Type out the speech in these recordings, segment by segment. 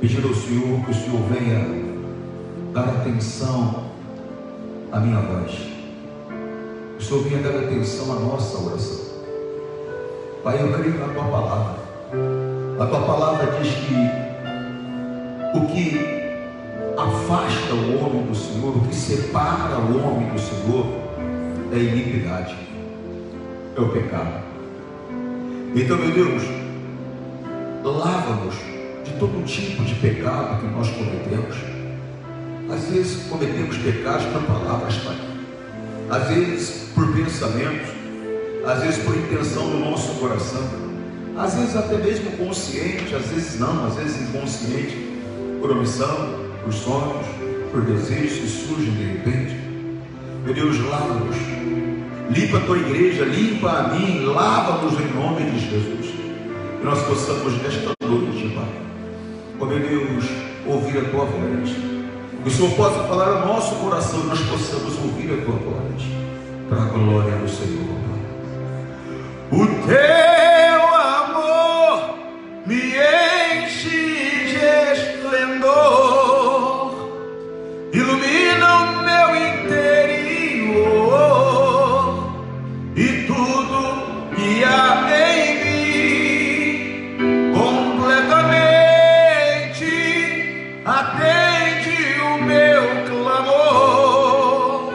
pedindo ao Senhor que o Senhor venha dar atenção à minha voz, que o Senhor venha dar atenção à nossa oração. Pai, eu creio na Tua Palavra. A Tua Palavra diz que o que afasta o homem do Senhor, o que separa o homem do Senhor, é a iniquidade, é o pecado. Então, meu Deus, lava-nos de todo tipo de pecado que nós cometemos. Às vezes cometemos pecados por palavras, Pai, às vezes por pensamentos, às vezes por intenção do nosso coração, às vezes até mesmo consciente, às vezes não, às vezes inconsciente, por omissão, por sonhos, por desejos que surgem de repente. Meu Deus, lava-nos, limpa a Tua igreja, limpa a mim, lava-nos em nome de Jesus, que nós possamos nesta noite, Pai, oh meu Deus, ouvir a Tua voz, que o Senhor possa falar ao nosso coração, nós possamos ouvir a Tua voz, para a glória do Senhor. O Teu amor me enche de esplendor, ilumina o meu interior, e tudo que há em mim completamente atende o meu clamor.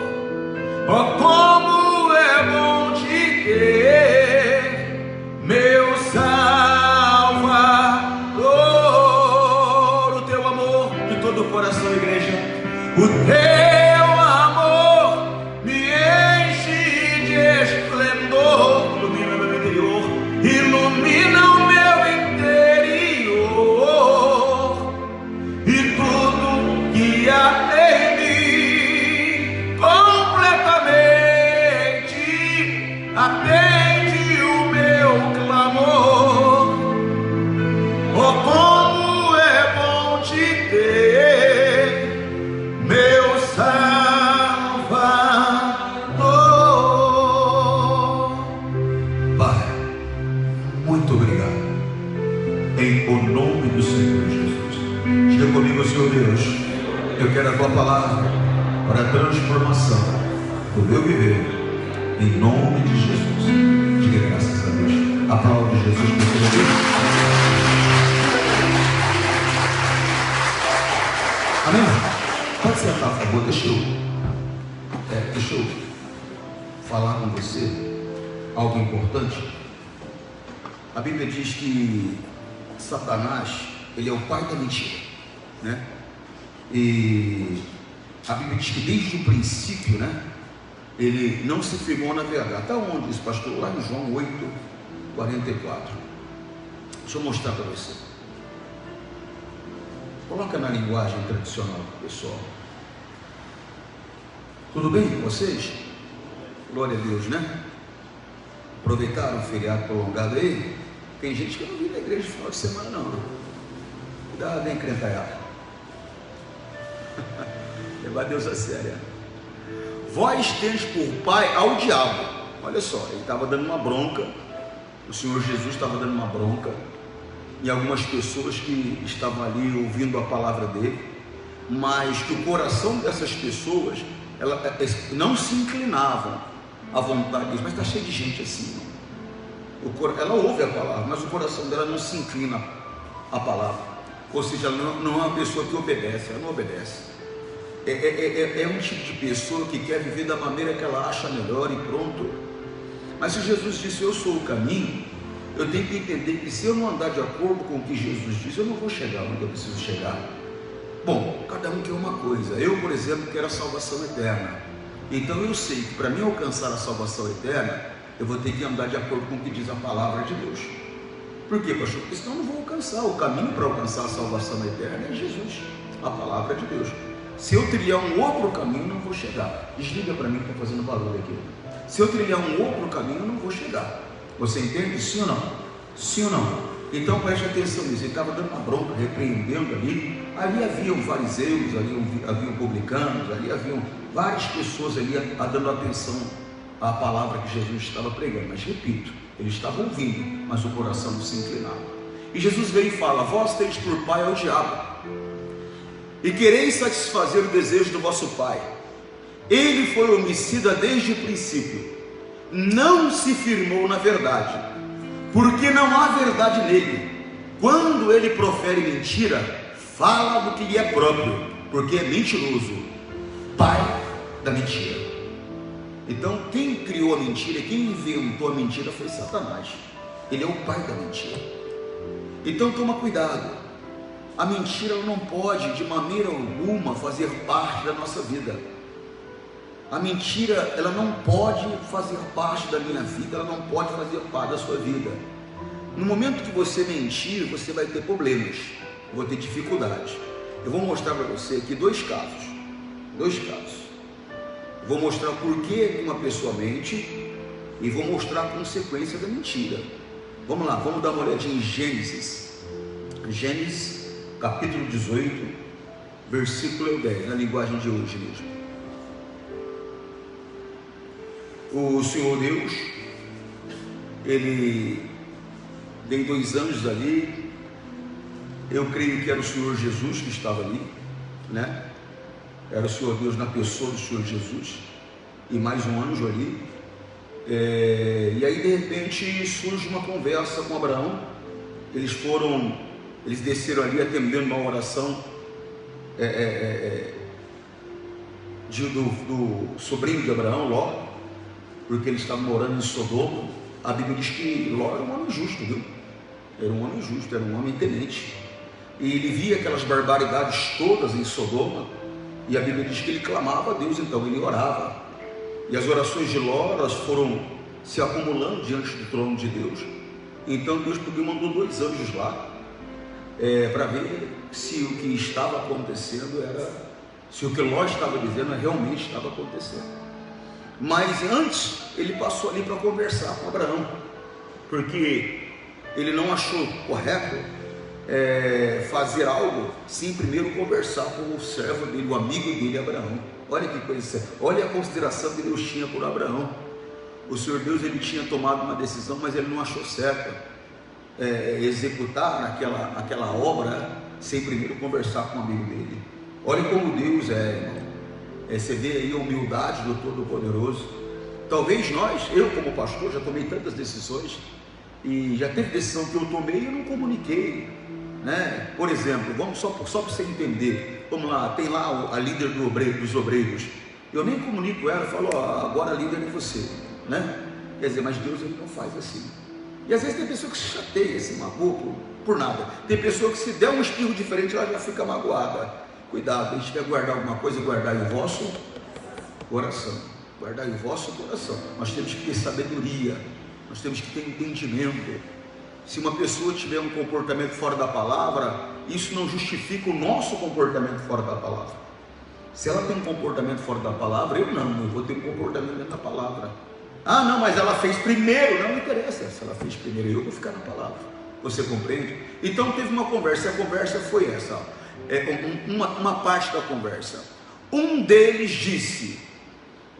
Oh, como é bom te ter, meu Salvador. O Teu amor, de todo o coração, igreja, o Teu amor me enche de esplendor, ilumina o meu interior, ilumina o meu interior, e tudo que há em mim completamente atende o meu clamor. Oh, como é bom te ter, meu Salvador. Pai, muito obrigado, em o nome do Senhor Jesus. Diga comigo, Senhor Deus, eu quero a Tua palavra para a transformação do meu viver, em nome de Jesus. Diga graças a Deus. Aplaude Jesus por toda vez. Amém? Pode sentar, por favor. Deixa eu falar com você algo importante. A Bíblia diz que Satanás, ele é o pai da mentira, né? E a Bíblia diz que desde o princípio, né, ele não se firmou na verdade. Está onde isso, pastor? Lá em João 8:44. Deixa eu mostrar para você. Coloca na linguagem tradicional, pessoal. Tudo bem com vocês? Glória a Deus, né? Aproveitaram o feriado prolongado aí? Tem gente que não vem na igreja no final de semana, não. Cuidado, hein, crentalhada. Levar Deus a sério. Vós tendes por pai ao diabo. Olha só, ele estava dando uma bronca. O Senhor Jesus estava dando uma bronca em algumas pessoas que estavam ali ouvindo a palavra dele, mas que o coração dessas pessoas não se inclinavam à vontade deles. Mas está cheio de gente assim. Ela ouve a palavra, mas o coração dela não se inclina à palavra. Ou seja, ela não é uma pessoa que obedece, ela não obedece. É um tipo de pessoa que quer viver da maneira que ela acha melhor e pronto. Mas se Jesus disse, eu sou o caminho, eu tenho que entender que se eu não andar de acordo com o que Jesus disse, eu não vou chegar onde eu preciso chegar. Bom, cada um quer uma coisa. Eu, por exemplo, quero a salvação eterna. Então eu sei que para mim alcançar a salvação eterna, eu vou ter que andar de acordo com o que diz a palavra de Deus. Por quê, pastor? Porque senão eu não vou alcançar. O caminho para alcançar a salvação eterna é Jesus, a palavra de Deus. Se eu trilhar um outro caminho, não vou chegar. Desliga para mim que está fazendo barulho aqui. Se eu trilhar um outro caminho, eu não vou chegar. Você entende? Sim ou não? Sim ou não? Então preste atenção nisso. Ele estava dando uma bronca, repreendendo ali. Ali haviam fariseus, ali haviam publicanos, ali haviam várias pessoas ali dando atenção à palavra que Jesus estava pregando. Mas repito, ele estava ouvindo, mas o coração não se inclinava. E Jesus vem e fala: vós tendes por pai ao diabo, e quereis satisfazer o desejo do vosso pai. Ele foi homicida desde o princípio, não se firmou na verdade, porque não há verdade nele. Quando ele profere mentira, fala do que lhe é próprio, porque é mentiroso, pai da mentira. Então quem criou a mentira, quem inventou a mentira foi Satanás. Ele é o pai da mentira. Então toma cuidado. A mentira ela não pode de maneira alguma fazer parte da nossa vida. A mentira ela não pode fazer parte da minha vida, ela não pode fazer parte da sua vida. No momento que você mentir, você vai ter problemas, vai ter dificuldades. Eu vou mostrar para você aqui dois casos. Eu vou mostrar por que uma pessoa mente e vou mostrar a consequência da mentira. Vamos lá, vamos dar uma olhadinha em Gênesis capítulo 18, versículo 10, na linguagem de hoje mesmo. O Senhor Deus, Ele tem dois anjos ali. Eu creio que era o Senhor Jesus que estava ali, né? Era o Senhor Deus na pessoa do Senhor Jesus e mais um anjo ali. E aí de repente surge uma conversa com Abraão. Eles desceram ali atendendo uma oração do sobrinho de Abraão, Ló, porque eles estavam morando em Sodoma. A Bíblia diz que Ló era um homem justo, viu? Era um homem justo, era um homem temente, e ele via aquelas barbaridades todas em Sodoma, e a Bíblia diz que ele clamava a Deus, então ele orava, e as orações de Ló elas foram se acumulando diante do trono de Deus. Então Deus mandou dois anjos lá, para ver se o que estava acontecendo se o que Ló estava dizendo realmente estava acontecendo. Mas antes ele passou ali para conversar com Abraão, porque ele não achou correto fazer algo sem primeiro conversar com o servo dele, o amigo dele, Abraão. Olha que coisa, olha a consideração que Deus tinha por Abraão. O Senhor Deus ele tinha tomado uma decisão, mas ele não achou certo executar aquela obra sem primeiro conversar com o amigo dele. Olha como Deus irmão. Você vê aí a humildade do Todo-Poderoso. Talvez eu como pastor já tomei tantas decisões, e já teve decisão que eu tomei e eu não comuniquei, né? Por exemplo, vamos só para você entender, vamos lá, tem lá a líder dos obreiros, eu nem comunico ela, falo, agora a líder é você, né? Quer dizer, mas Deus ele não faz assim. E às vezes tem pessoa que se chateia, se magoa por nada. Tem pessoa que se der um espirro diferente, ela já fica magoada. Cuidado, a gente quer guardar alguma coisa, guardar o vosso coração. Guardar o vosso coração. Nós temos que ter sabedoria, nós temos que ter entendimento. Se uma pessoa tiver um comportamento fora da palavra, isso não justifica o nosso comportamento fora da palavra. Se ela tem um comportamento fora da palavra, eu vou ter um comportamento dentro da palavra. Ah, não, mas ela fez primeiro. Não interessa, se ela fez primeiro, eu vou ficar na palavra. Você compreende? Então teve uma conversa, a conversa foi essa, uma parte da conversa. Um deles disse: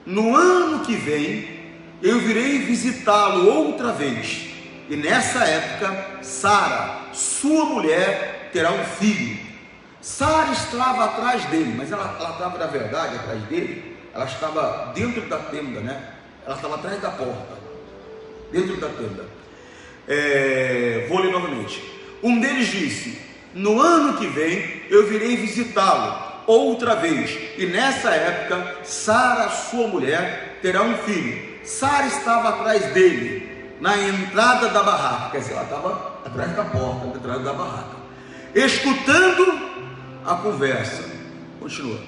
no ano que vem eu virei visitá-lo outra vez, e nessa época Sara, sua mulher, terá um filho. Sara estava atrás dele, mas ela estava na verdade atrás dele, ela estava dentro da tenda, né? Ela estava atrás da porta, dentro da tenda. Vou ler novamente. Um deles disse: no ano que vem eu virei visitá-lo outra vez, e nessa época Sara, sua mulher, terá um filho. Sara estava atrás dele, na entrada da barraca, quer dizer, ela estava atrás da porta, atrás da barraca, escutando a conversa. Continua.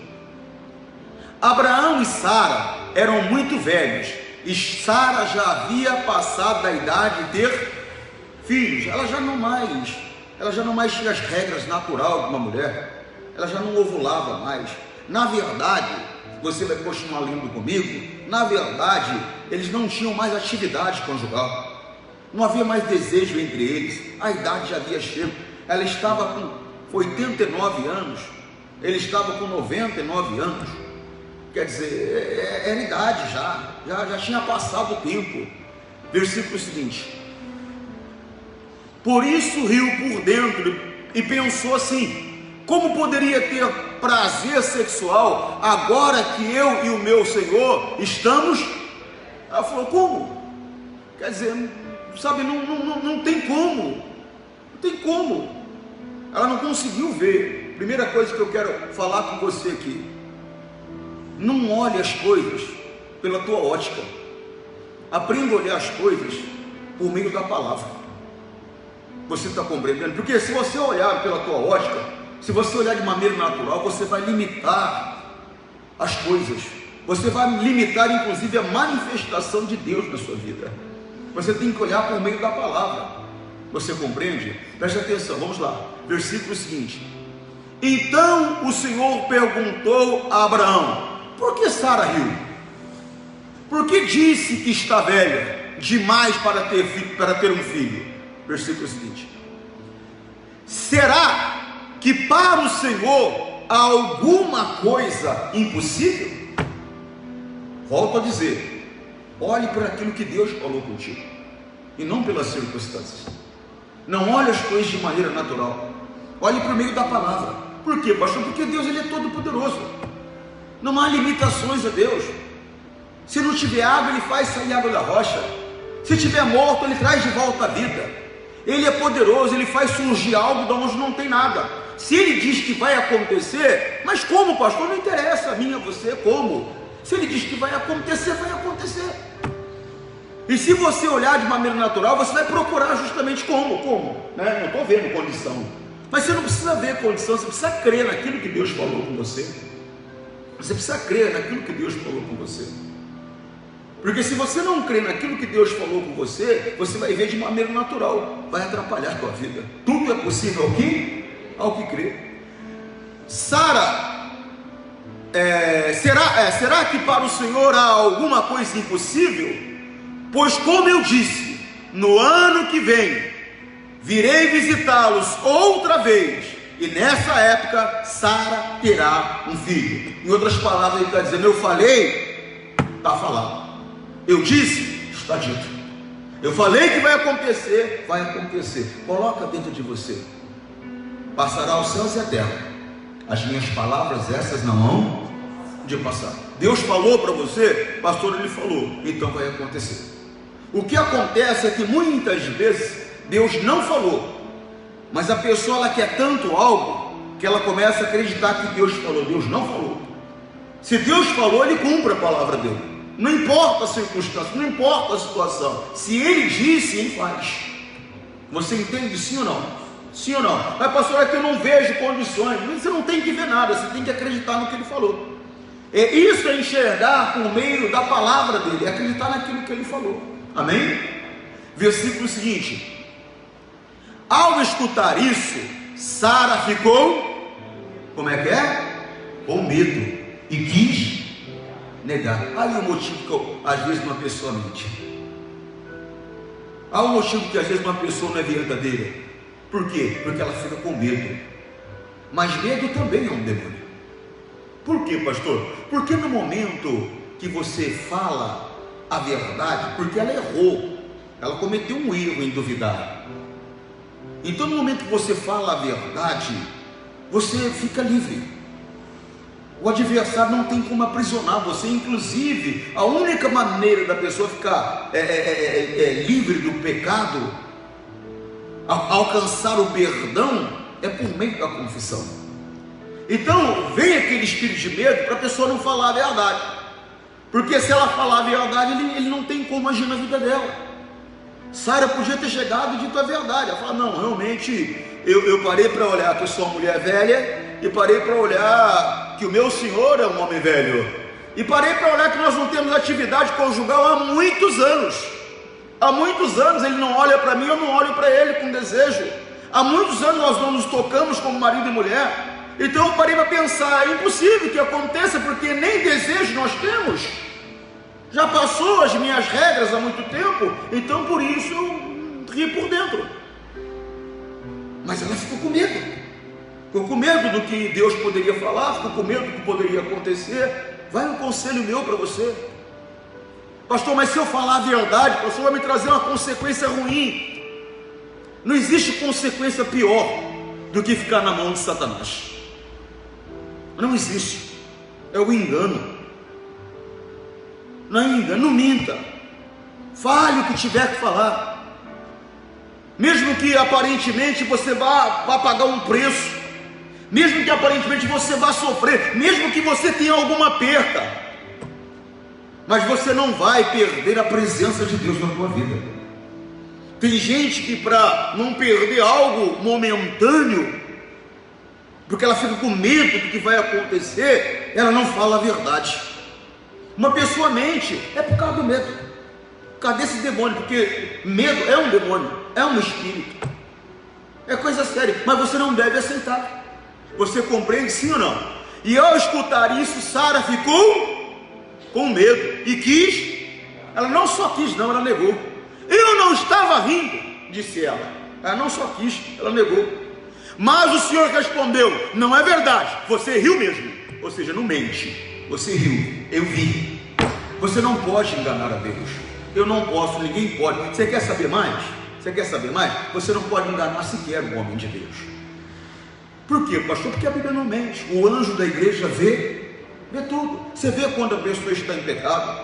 Abraão e Sara eram muito velhos, e Sara já havia passado da idade de ter filhos. Ela já não mais tinha as regras naturais de uma mulher, ela já não ovulava mais. Na verdade, você vai continuar lendo comigo, na verdade, eles não tinham mais atividade conjugal, não havia mais desejo entre eles, a idade já havia chegado. Ela estava com 89 anos, ele estava com 99 anos, quer dizer, era idade já tinha passado o tempo. Versículo seguinte: por isso riu por dentro e pensou assim: como poderia ter prazer sexual agora que eu e o meu Senhor estamos? Ela falou: como? Quer dizer, sabe, não tem como, não tem como. Ela não conseguiu ver. Primeira coisa que eu quero falar com você aqui: não olhe as coisas pela tua ótica, aprenda a olhar as coisas por meio da palavra. Você está compreendendo? Porque se você olhar pela tua ótica, se você olhar de maneira natural, você vai limitar as coisas, você vai limitar inclusive a manifestação de Deus na sua vida. Você tem que olhar por meio da palavra. Você compreende? Preste atenção, vamos lá, versículo seguinte: então o Senhor perguntou a Abraão: por que Sara riu? Por que disse que está velha demais para ter um filho? Versículo seguinte: será que para o Senhor há alguma coisa impossível? Volto a dizer, olhe para aquilo que Deus falou contigo, e não pelas circunstâncias. Não olhe as coisas de maneira natural, olhe por meio da palavra. Por quê, pastor? Porque Deus, ele é todo poderoso, não há limitações a Deus. Se não tiver água, ele faz sair água da rocha. Se tiver morto, ele traz de volta a vida. Ele é poderoso, ele faz surgir algo de onde não tem nada. Se ele diz que vai acontecer, mas como, pastor? Não interessa a mim, a você, como? Se ele diz que vai acontecer, vai acontecer. E se você olhar de maneira natural, você vai procurar justamente como? Né? Não estou vendo condição. Mas você não precisa ver condição, você precisa crer naquilo que Deus falou com você. Você precisa crer naquilo que Deus falou com você. Porque se você não crê naquilo que Deus falou com você, você vai ver de maneira natural, vai atrapalhar a tua vida. Tudo é possível ao que crê. Sara, será que para o Senhor há alguma coisa impossível? Pois como eu disse, no ano que vem virei visitá-los outra vez, e nessa época Sara terá um filho. Em outras palavras, ele está dizendo: eu falei, está falado. Eu disse, está dito. Eu falei que vai acontecer, vai acontecer. Coloca dentro de você: passará os céus e a terra, as minhas palavras essas não hão de passar. Deus falou para você, pastor, ele falou, então vai acontecer. O que acontece é que muitas vezes Deus não falou, mas a pessoa, ela quer tanto algo que ela começa a acreditar que Deus falou. Deus não falou. Se Deus falou, ele cumpre a palavra dele. Não importa a circunstância, não importa a situação. Se ele disse, ele faz. Você entende, sim ou não? Sim ou não? Mas pastor, é que eu não vejo condições. Você não tem que ver nada, você tem que acreditar no que ele falou. Isso é enxergar por meio da palavra dele, é acreditar naquilo que ele falou. Amém? Versículo seguinte: ao escutar isso, Sara ficou, como é que é? Com medo, e quis negar. Aí o motivo que às vezes uma pessoa mente. Há um motivo que às vezes uma pessoa não é verdadeira. Por quê? Porque ela fica com medo. Mas medo também é um demônio. Por quê, pastor? Porque no momento que você fala a verdade, porque ela errou, ela cometeu um erro em duvidar. Então no momento que você fala a verdade, você fica livre. O adversário não tem como aprisionar você. Inclusive, a única maneira da pessoa ficar livre do pecado, alcançar o perdão, é por meio da confissão. Então vem aquele espírito de medo para a pessoa não falar a verdade, porque se ela falar a verdade, ele não tem como agir na vida dela. Sara podia ter chegado e dito a verdade. Ela fala: não, realmente eu parei para olhar que eu sou uma mulher velha, e parei para olhar que o meu senhor é um homem velho, e parei para olhar que nós não temos atividade conjugal há muitos anos. Há muitos anos ele não olha para mim, eu não olho para ele com desejo. Há muitos anos nós não nos tocamos como marido e mulher. Então eu parei para pensar: é impossível que aconteça, porque nem desejo nós temos. Já passou as minhas regras há muito tempo, então por isso eu ri por dentro. Mas ela ficou com medo. Ficou com medo do que Deus poderia falar, ficou com medo do que poderia acontecer. Vai um conselho meu para você: pastor, mas se eu falar a verdade, pastor, vai me trazer uma consequência ruim. Não existe consequência pior do que ficar na mão de Satanás. Não existe. É o engano. Não é engano, não minta. Fale o que tiver que falar. Mesmo que aparentemente você vá pagar um preço, mesmo que aparentemente você vá sofrer, mesmo que você tenha alguma perda, mas você não vai perder a presença de Deus na tua vida. Tem gente que, para não perder algo momentâneo, porque ela fica com medo do que vai acontecer, ela não fala a verdade. Uma pessoa mente, é por causa do medo, por causa desse demônio, porque medo é um demônio, é um espírito, é coisa séria, mas você não deve aceitar. Você compreende, sim ou não? E ao escutar isso, Sara ficou com medo e ela não só quis, não, ela negou. Eu não estava rindo, disse ela. Ela não só quis, ela negou. Mas o Senhor respondeu: não é verdade, você riu mesmo. Ou seja, não mente, você riu, eu vi. Você não pode enganar a Deus. Eu não posso, ninguém pode. Você quer saber mais? Você quer saber mais? Você não pode enganar sequer o homem de Deus. Por quê, pastor? Porque a Bíblia não mente. O anjo da igreja vê tudo. Você vê quando a pessoa está em pecado,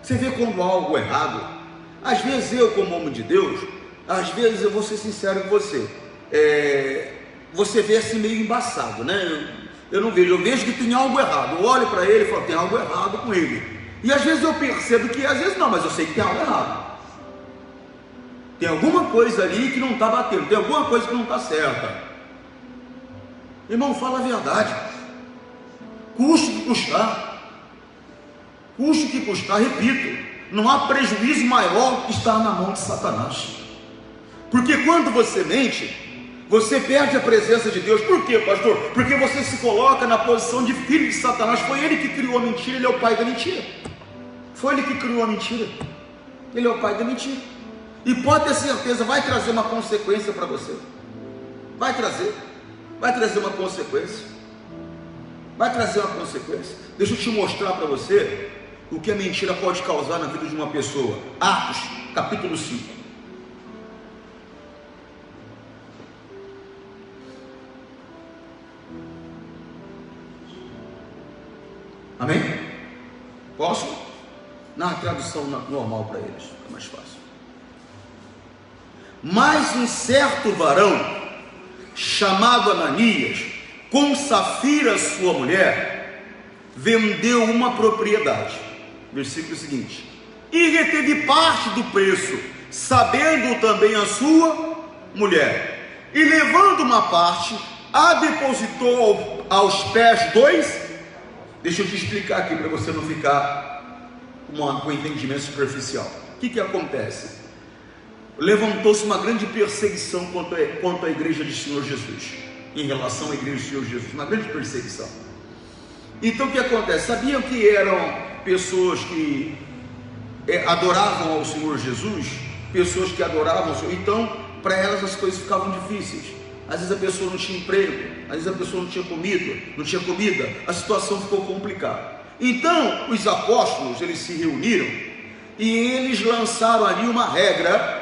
você vê quando há algo errado. Às vezes eu, como homem de Deus, às vezes eu vou ser sincero com você, você vê assim meio embaçado, né? Eu não vejo, eu vejo que tem algo errado. Eu olho para ele e falo, tem algo errado com ele. E às vezes eu percebo que, às vezes não, mas eu sei que tem algo errado. Tem alguma coisa ali que não está batendo, tem alguma coisa que não está certa. Irmão, fala a verdade. Custe o que custar, repito, não há prejuízo maior que estar na mão de Satanás. Porque quando você mente, você perde a presença de Deus. Por quê, pastor? Porque você se coloca na posição de filho de Satanás. Foi ele que criou a mentira, ele é o pai da mentira. Foi ele que criou a mentira, ele é o pai da mentira. E pode ter certeza, vai trazer uma consequência para você. Vai trazer uma consequência. Deixa eu te mostrar para você o que a mentira pode causar na vida de uma pessoa. Atos, capítulo 5. Amém? Posso? Na tradução normal para eles, é mais fácil. Mas um certo varão, chamado Ananias, com Safira sua mulher, vendeu uma propriedade. Versículo seguinte: e reteve parte do preço, sabendo também a sua mulher, e levando uma parte, a depositou aos pés dois. Deixa eu te explicar aqui para você não ficar com entendimento superficial. O que acontece? Levantou-se uma grande perseguição quanto à igreja de Senhor Jesus, em relação à igreja de Senhor Jesus, uma grande perseguição. Então o que acontece? Sabiam que eram pessoas que adoravam ao Senhor Jesus, pessoas que adoravam o Senhor, então para elas as coisas ficavam difíceis. Às vezes a pessoa não tinha emprego, às vezes a pessoa não tinha comida, a situação ficou complicada. Então os apóstolos, eles se reuniram e eles lançaram ali uma regra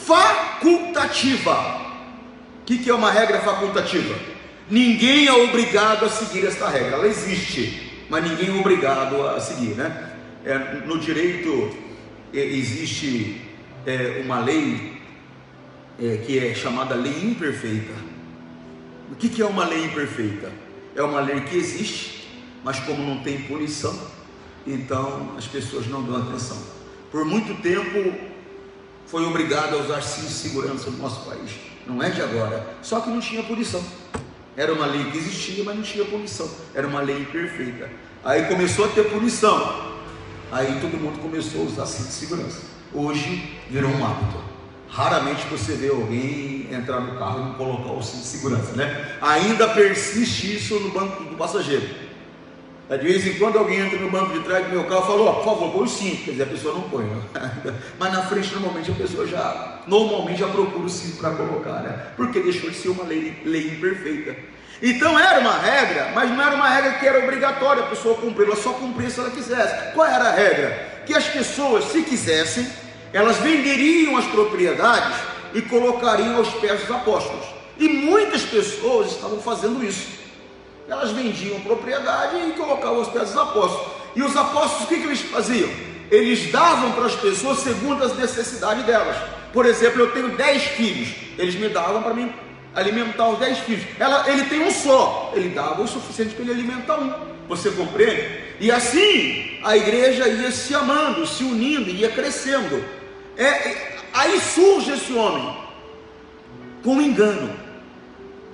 facultativa. O que é uma regra facultativa? Ninguém é obrigado a seguir esta regra. Ela existe, mas ninguém é obrigado a seguir, né? No direito existe uma lei que é chamada lei imperfeita. O que é uma lei imperfeita? É uma lei que existe, mas como não tem punição, então as pessoas não dão atenção. Por muito tempo foi obrigado a usar cinto de segurança no nosso país, não é de agora, só que não tinha punição. Era uma lei que existia, mas não tinha punição, era uma lei imperfeita. Aí começou a ter punição, aí todo mundo começou a usar cinto de segurança. Hoje virou um hábito. Raramente você vê alguém entrar no carro e não colocar o cinto de segurança, né? Ainda persiste isso no banco do passageiro. De vez em quando alguém entra no banco de trás do meu carro e fala, por favor, põe o cinto. Quer dizer, a pessoa não põe, né? Mas na frente normalmente a pessoa já procura o cinto para colocar, né? Porque deixou de ser uma lei imperfeita. Então era uma regra, mas não era uma regra que era obrigatória a pessoa cumprir, ela só cumpria se ela quisesse. Qual era a regra? Que as pessoas, se quisessem, elas venderiam as propriedades e colocariam aos pés dos apóstolos. E muitas pessoas estavam fazendo isso. Elas vendiam propriedade e colocavam aos pés dos apóstolos. E os apóstolos, o que eles faziam? Eles davam para as pessoas segundo as necessidades delas. Por exemplo, eu tenho 10 filhos, eles me davam para mim alimentar os 10 filhos. Ele tem um só, ele dava o suficiente para ele alimentar um. Você compreende? E assim a igreja ia se amando, se unindo, ia crescendo. Aí surge esse homem com engano.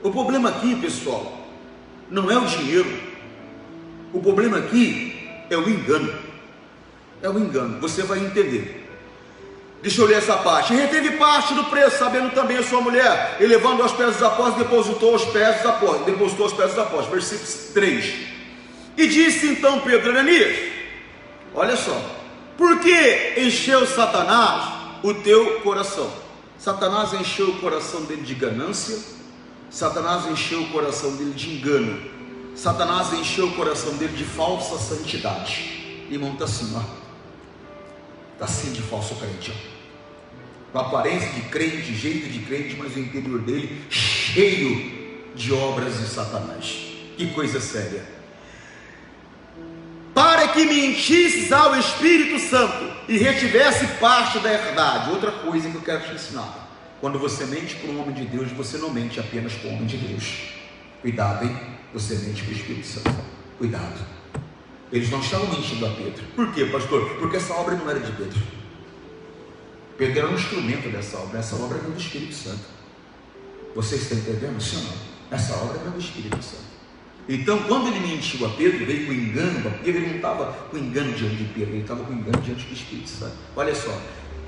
O problema aqui, pessoal, não é o dinheiro. O problema aqui é o engano. É o engano, você vai entender. Deixa eu ler essa parte. Reteve parte do preço, sabendo também a sua mulher, e levando aos pés dos apóstolos, depositou aos pés dos apóstolos. Versículo 3. E disse então Pedro: Ananias, olha só, por que encheu Satanás o teu coração? Satanás encheu o coração dele de ganância, Satanás encheu o coração dele de engano, Satanás encheu o coração dele de falsa santidade. Irmão, está assim, ó, está assim de falso crente, ó, com aparência de crente, jeito de crente, mas o interior dele cheio de obras de Satanás. Que coisa séria. Para que mentisses ao Espírito Santo e retivesse parte da verdade. Outra coisa que eu quero te ensinar: quando você mente para um homem de Deus, você não mente apenas para o homem de Deus. Cuidado, hein? Você mente para o Espírito Santo. Cuidado. Eles não estavam mentindo a Pedro. Por quê, pastor? Porque essa obra não era de Pedro. Pedro era um instrumento dessa obra. Essa obra era do Espírito Santo. Vocês estão entendendo? Sim ou não? Essa obra era do Espírito Santo. Então, quando ele mentiu a Pedro, veio com engano a Pedro, ele não estava com engano diante de Pedro, ele estava com engano diante do Espírito Santo. Olha só.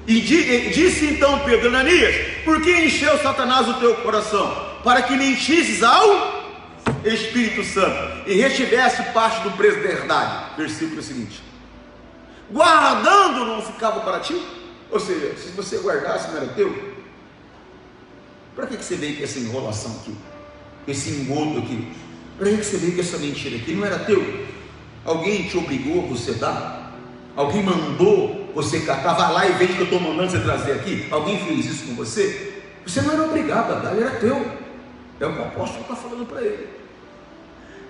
E disse então Pedro: Ananias, por que encheu Satanás o teu coração? Para que mentisses ao Espírito Santo e retivesse parte do preço da verdade. Versículo seguinte: guardando não ficava para ti? Ou seja, se você guardasse, não era teu? Para que você veio com essa enrolação aqui, esse engodo aqui? Para que você veio com essa mentira aqui? Não era teu? Alguém te obrigou a você dar? Alguém mandou você catar? Vai lá e vende que eu estou mandando você trazer aqui. Alguém fez isso com você? Você não era obrigado a dar, ele era teu. É o que o apóstolo está falando para ele.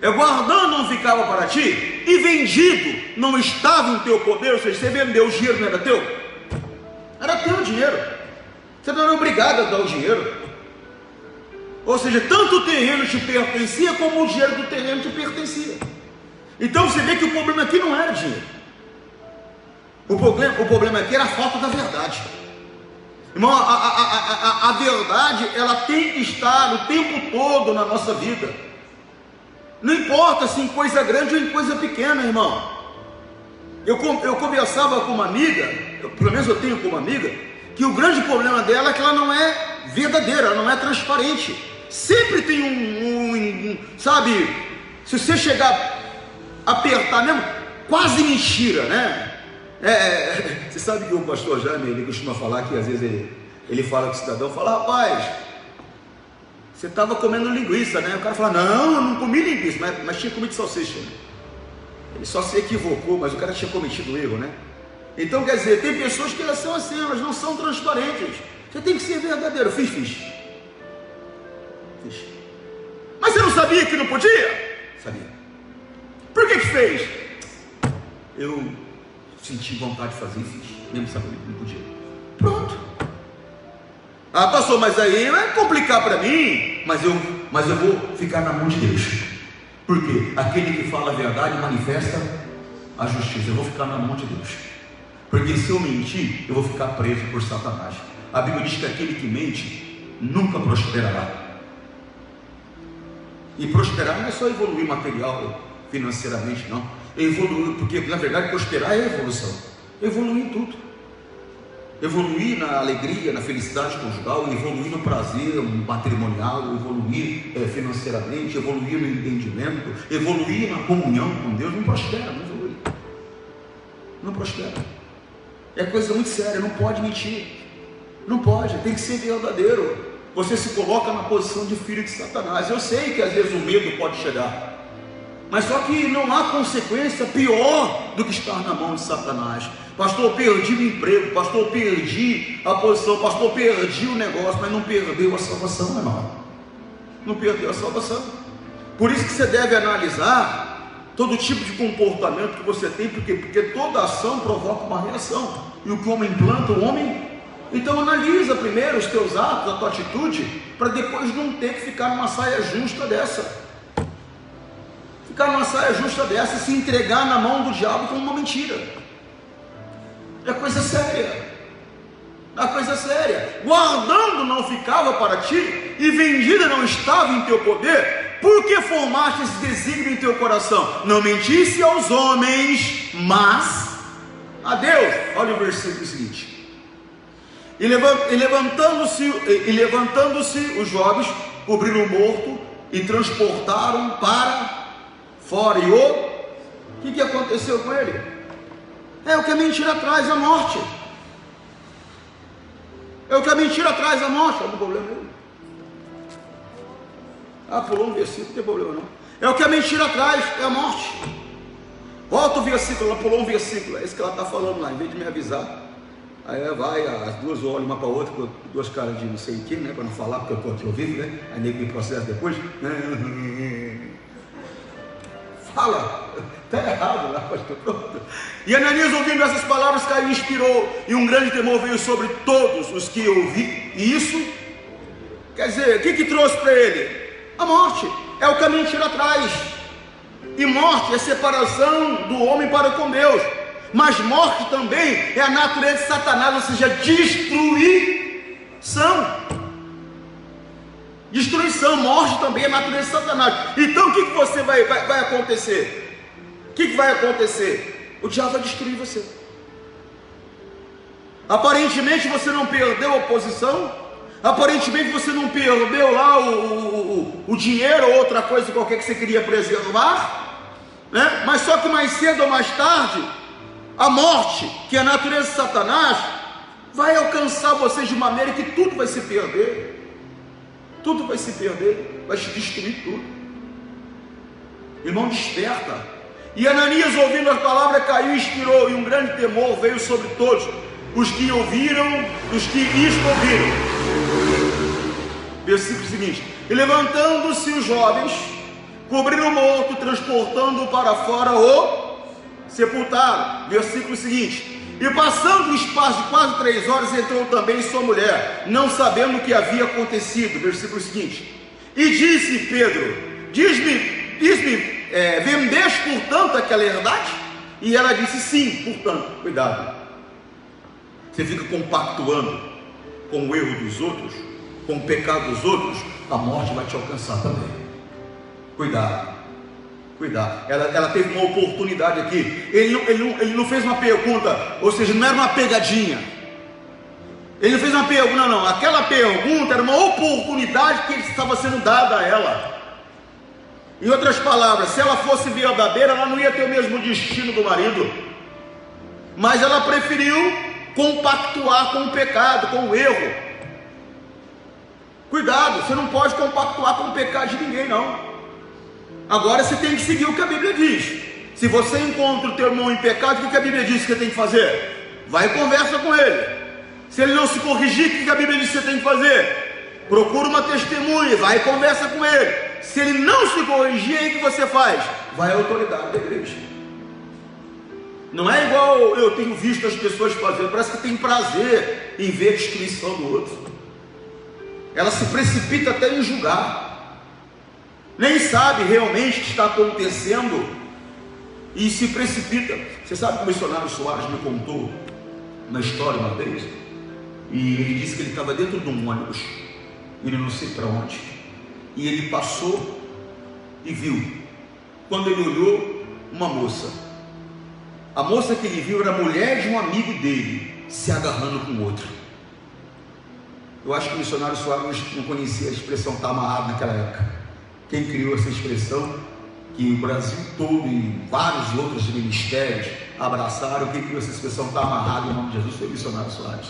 Guardando não ficava para ti, e vendido não estava em teu poder. Ou seja, você vendeu o dinheiro, não era teu? Era teu o dinheiro. Você não era obrigado a dar o dinheiro. Ou seja, tanto o terreno te pertencia, como o dinheiro do terreno te pertencia. Então você vê que o problema aqui não era dinheiro. O problema aqui era a falta da verdade. Irmão, a verdade, ela tem que estar o tempo todo na nossa vida. Não importa se em coisa grande ou em coisa pequena, irmão. Eu conversava com uma amiga, pelo menos eu tenho com uma amiga, que o grande problema dela é que ela não é verdadeira, ela não é transparente. Sempre tem sabe, se você chegar a apertar mesmo, quase mentira, né? Você sabe que o pastor Jaime, ele costuma falar que às vezes ele fala com o cidadão, fala: rapaz, você estava comendo linguiça, né? O cara fala: não, eu não comi linguiça, mas tinha comido salsicha. Ele só se equivocou, mas o cara tinha cometido erro, né? Então, quer dizer, tem pessoas que elas são assim, elas não são transparentes. Você tem que ser verdadeiro. Fiz. Mas você não sabia que não podia? Sabia. Por que fez? Eu senti vontade de fazer e fiz, mesmo sabendo que não podia. Pronto. Ah, pastor, mas aí vai complicar para mim. Mas eu vou ficar na mão de Deus. Por quê? Aquele que fala a verdade manifesta a justiça. Eu vou ficar na mão de Deus. Porque se eu mentir, eu vou ficar preso por Satanás. A Bíblia diz que aquele que mente nunca prosperará. E prosperar não é só evoluir material, financeiramente, não. Evoluir, porque na verdade prosperar é evolução. Evoluir em tudo. Evoluir na alegria, na felicidade conjugal, evoluir no prazer matrimonial, evoluir financeiramente, evoluir no entendimento, evoluir na comunhão com Deus. Não prospera, não evolui. Não prospera. É coisa muito séria, não pode mentir. Não pode, tem que ser verdadeiro. Você se coloca na posição de filho de Satanás. Eu sei que às vezes o medo pode chegar. Mas só que não há consequência pior do que estar na mão de Satanás. Pastor, perdi o emprego, pastor, perdi a posição, pastor, perdi o negócio, mas não perdeu a salvação, irmão. Não perdeu a salvação. Por isso que você deve analisar todo tipo de comportamento que você tem, porque toda ação provoca uma reação. E o que o homem planta, o homem... Então analisa primeiro os teus atos, a tua atitude, para depois não ter que ficar numa saia justa dessa. Ficar numa saia justa dessa e se entregar na mão do diabo como uma mentira. É coisa séria. É coisa séria. Guardando não ficava para ti, e vendida não estava em teu poder, porque formaste esse desígnio em teu coração. Não mentisse aos homens, mas a Deus. Olha o versículo seguinte. E levantando-se os jovens, cobriram o morto e transportaram para fora. E o que aconteceu com ele? É o que a mentira traz, a morte. É o que a mentira traz, a morte. Não tem problema nenhum. Pulou um versículo, não tem problema não. É o que a mentira traz, é a morte. Volta o versículo, ela pulou um versículo. É isso que ela está falando lá, em vez de me avisar. Aí vai, as duas olham uma para a outra, com duas caras de não sei o que, né? Para não falar, porque eu estou aqui ouvindo, né? Aí nego me processa depois. Fala, está errado lá, pastor. Pronto. E Ananias, ouvindo essas palavras, caiu e expirou, e um grande temor veio sobre todos os que ouviram. E isso, quer dizer, o que trouxe para ele? A morte. É o que a mentira traz. E morte é separação do homem para com Deus. Mas morte também é a natureza de Satanás, ou seja, destruição. Destruição, morte também é a natureza de Satanás. Então o que você vai acontecer? O que vai acontecer? O diabo vai destruir você. Aparentemente você não perdeu a posição, aparentemente você não perdeu lá o dinheiro ou outra coisa qualquer que você queria preservar, né? Mas só que mais cedo ou mais tarde, a morte, que é a natureza de Satanás, vai alcançar vocês de maneira que tudo vai se perder. Tudo vai se perder, vai se destruir tudo. Irmão, desperta. E Ananias, ouvindo as palavras, caiu e expirou, e um grande temor veio sobre todos os que ouviram, os que isto ouviram. Versículo seguinte: e levantando-se os jovens, cobriram o morto, transportando-o para fora, o sepultaram. Versículo seguinte: e passando o espaço de quase 3 horas, entrou também sua mulher, não sabendo o que havia acontecido. Versículo seguinte: e disse Pedro: diz-me, vendeste portanto aquela herdade? E ela disse: sim. Portanto, cuidado, você fica compactuando com o erro dos outros, com o pecado dos outros, a morte vai te alcançar também. Cuidado. Ela teve uma oportunidade aqui. Ele não fez uma pergunta, ou seja, não era uma pegadinha. Ele não fez uma pergunta, não. Aquela pergunta era uma oportunidade que estava sendo dada a ela. Em outras palavras, se ela fosse verdadeira, ela não ia ter o mesmo destino do marido. Mas ela preferiu compactuar com o pecado, com o erro. Cuidado, você não pode compactuar com o pecado de ninguém, não. Agora você tem que seguir o que a Bíblia diz. Se você encontra o teu irmão em pecado, o que a Bíblia diz que você tem que fazer? Vai e conversa com ele. Se ele não se corrigir, o que a Bíblia diz que você tem que fazer? Procura uma testemunha, vai e conversa com ele. Se ele não se corrigir, aí o que você faz? Vai à autoridade da igreja. Não é igual eu tenho visto as pessoas fazendo, parece que tem prazer em ver a destruição do outro. Ela se precipita até em julgar. Nem sabe realmente o que está acontecendo e se precipita. Você sabe que o missionário Soares me contou uma história uma vez, e ele disse que ele estava dentro de um ônibus, ele não sei para onde, e ele passou e viu. Quando ele olhou, uma moça. A moça que ele viu era a mulher de um amigo dele, se agarrando com o outro. Eu acho que o missionário Soares não conhecia a expressão "está amarrado" naquela época. Quem criou essa expressão, que o Brasil todo e vários outros ministérios abraçaram, quem criou essa expressão "está amarrado" em nome de Jesus foi o missionário Soares.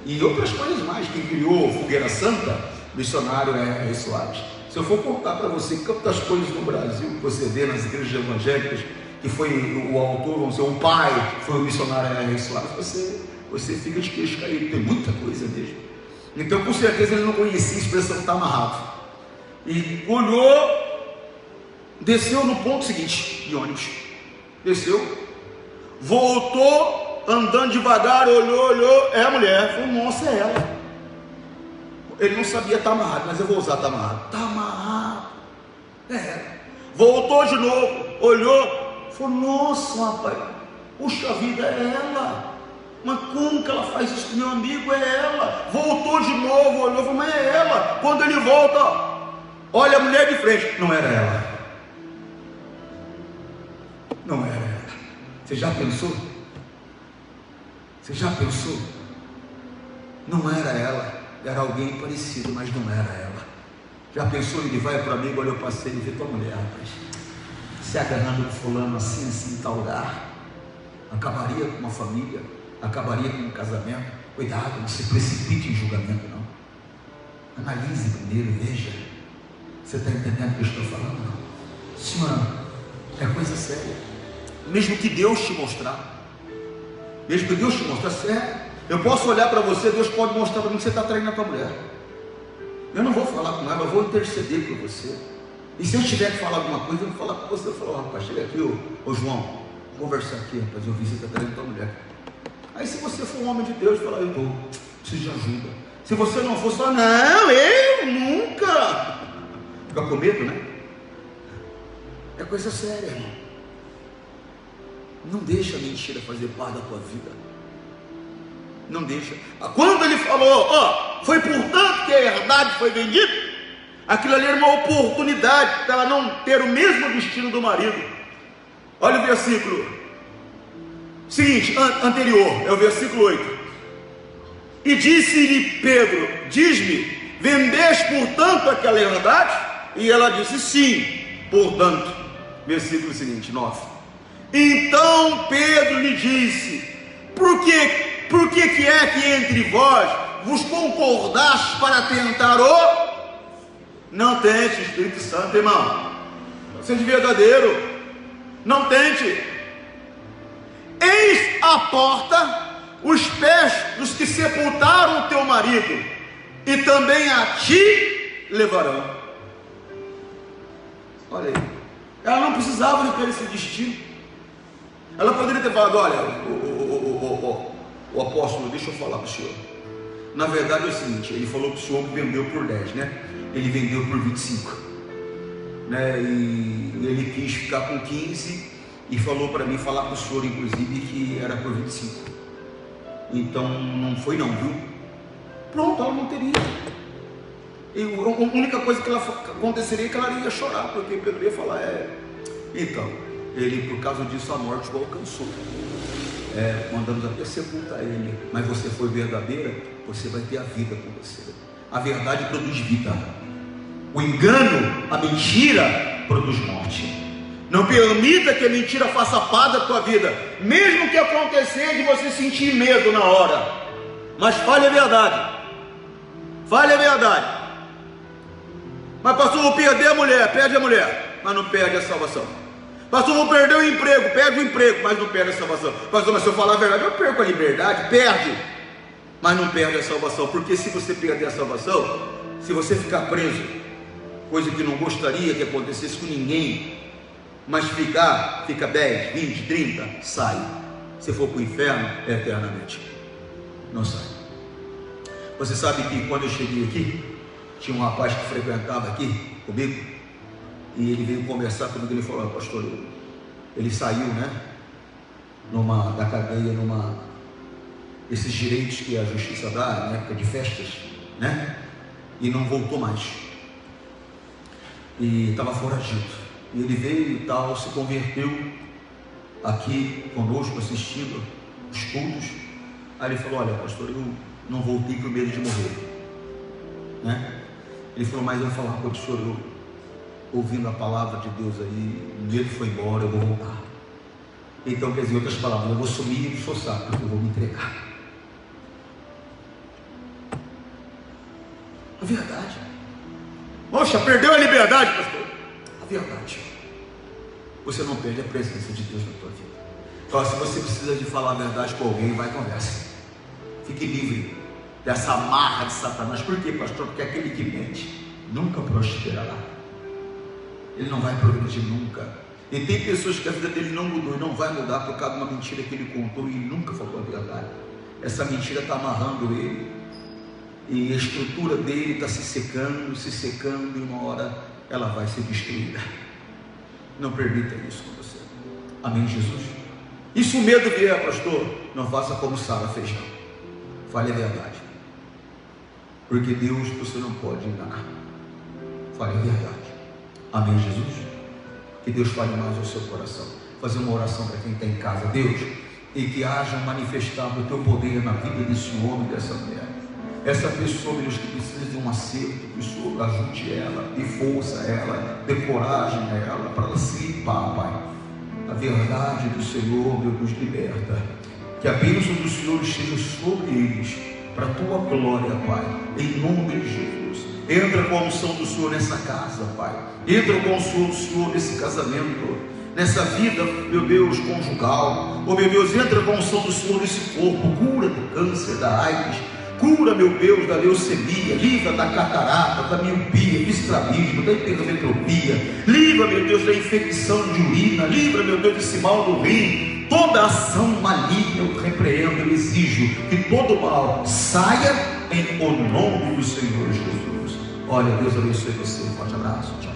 E outras coisas mais, quem criou Fogueira Santa, missionário é Soares. Se eu for contar para você quantas coisas no Brasil que você vê nas igrejas evangélicas, que foi o autor, vamos dizer, um pai, foi o missionário R. Soares, você fica de queixo caído, tem muita coisa mesmo. Então, com certeza, ele não conhecia a expressão está amarrado. E olhou, desceu no ponto seguinte de ônibus, desceu, voltou, andando devagar, olhou, é a mulher, falou, nossa, é ela. Ele não sabia estar amarrado, mas eu vou usar está amarrado. Está amarrado, é ela. Voltou de novo, olhou, falou, nossa, rapaz, puxa vida, é ela. Mas como que ela faz isso com meu amigo? É ela. Voltou de novo, olhou, falou, mas é ela. Quando ele volta, olha a mulher de frente, não era ela. Não era ela. Você já pensou? Você já pensou? Não era ela, era alguém parecido, mas não era ela. Já pensou? Ele vai para o amigo, olha, eu passei e vê tua mulher, rapaz, se agarrando com fulano assim, em tal lugar, acabaria com uma família, acabaria com um casamento. Cuidado, não se precipite em julgamento, não. Analise primeiro, veja. Você está entendendo o que eu estou falando? Não? Senhora, é coisa séria. Mesmo que Deus te mostrar, sério. Eu posso olhar para você, Deus pode mostrar para mim que você está traindo a tua mulher. Eu não vou falar com ela, eu vou interceder por você. E se eu tiver que falar alguma coisa, eu vou falar com você. Eu vou falar, rapaz, chega aqui, ô João, vamos conversar aqui, rapaz, eu vi que você está traindo a tua mulher. Aí se você for um homem de Deus, fala, eu preciso de ajuda. Se você não for, só não, eu nunca. Fica com medo, né? É coisa séria, irmão. Não deixa a mentira fazer parte da tua vida. Não deixa. Quando ele falou, foi portanto que a herdade foi vendida, aquilo ali era uma oportunidade para ela não ter o mesmo destino do marido. Olha o versículo seguinte, anterior, é o versículo 8. E disse-lhe Pedro, diz-me, vendeste portanto aquela herdade? E ela disse, sim, portanto. Versículo seguinte, 9. Então Pedro lhe disse, por que é que entre vós vos concordastes para tentar o... Não tente, Espírito Santo, irmão. Seja verdadeiro. Não tente. Eis a porta os pés dos que sepultaram o teu marido, e também a ti levarão. Olha aí. Ela não precisava de ter esse destino. Ela poderia ter falado, olha, o apóstolo, deixa eu falar para o senhor. Na verdade é o seguinte, ele falou para o senhor que vendeu por 10, né? Ele vendeu por 25, né? E ele quis ficar com 15 e falou para mim, falar para o senhor inclusive que era por 25. Então não foi não, viu? Pronto, ela não teria. E a única coisa que aconteceria é que ela ia chorar, porque Pedro ia falar, então, ele por causa disso a morte o alcançou. Mandamos até sepultar ele, mas você foi verdadeira, você vai ter a vida com você. A verdade produz vida, o engano, a mentira produz morte. Não permita que a mentira faça parte da tua vida, mesmo que acontecer de você sentir medo na hora, mas fale a verdade. Fale a verdade. Mas pastor, vou perder a mulher, perde a mulher, mas não perde a salvação. Pastor, vou perder o emprego, perde o emprego, mas não perde a salvação. Pastor, mas se eu falar a verdade, eu perco a liberdade, perde, mas não perde a salvação. Porque se você perder a salvação, se você ficar preso, coisa que não gostaria que acontecesse com ninguém, mas fica 10, 20, 30, sai. Se for para o inferno, é eternamente, não sai. Você sabe que quando eu cheguei aqui, tinha um rapaz que frequentava aqui comigo, e ele veio conversar comigo. Ele falou, pastor, ele saiu, né, da cadeia, esses direitos que a justiça dá, na época de festas, né, e não voltou mais, e estava foragido. E ele veio e tal, se converteu aqui conosco, assistindo os cultos. Aí ele falou, olha pastor, eu não voltei por medo de morrer, né? Ele falou, mas eu vou falar com o senhor, eu, ouvindo a palavra de Deus aí, o medo foi embora, eu vou voltar. Então, quer dizer, em outras palavras, eu vou sumir e sou sábio, porque eu vou me entregar. A verdade. Oxe, Poxa, perdeu a liberdade, pastor. A verdade, você não perde a presença de Deus na tua vida. Então, se você precisa de falar a verdade com alguém, vai e conversa. Fique livre dessa amarra de Satanás. Por quê, pastor? Porque aquele que mente nunca prosperará. Ele não vai progredir nunca. E tem pessoas que a vida dele não mudou e não vai mudar por causa de uma mentira que ele contou e nunca falou a verdade. Essa mentira está amarrando ele, e a estrutura dele está se secando, e uma hora ela vai ser destruída. Não permita isso com você. Amém, Jesus? E se o medo vier, pastor, não faça como Sara fez, não. Fale a verdade, porque Deus você não pode enganar. Fale a verdade. Amém, Jesus? Que Deus fale mais ao seu coração. Fazer uma oração para quem está em casa. Deus, e que haja manifestado o teu poder na vida desse homem, dessa mulher. Essa pessoa, Deus, que precisa de um acerto, que o Senhor ajude ela, dê força a ela, dê coragem a ela, para ela se limpar, Pai. A verdade do Senhor, meu Deus, liberta. Que a bênção do Senhor esteja sobre eles, para a tua glória, Pai, em nome de Jesus. Entra com a unção do Senhor nessa casa, Pai. Entra com a unção do Senhor nesse casamento, nessa vida, meu Deus, conjugal. Oh, meu Deus, entra com a unção do Senhor nesse corpo. Cura do câncer, da AIDS. Cura, meu Deus, da leucemia. Livra da catarata, da miopia, do estrabismo, da hipermetropia. Livra, meu Deus, da infecção de urina. Livra, meu Deus, desse mal do rim. Toda ação maligna eu repreendo, eu exijo que todo mal saia em o nome do Senhor Jesus. Olha, Deus abençoe você. Forte abraço. Tchau.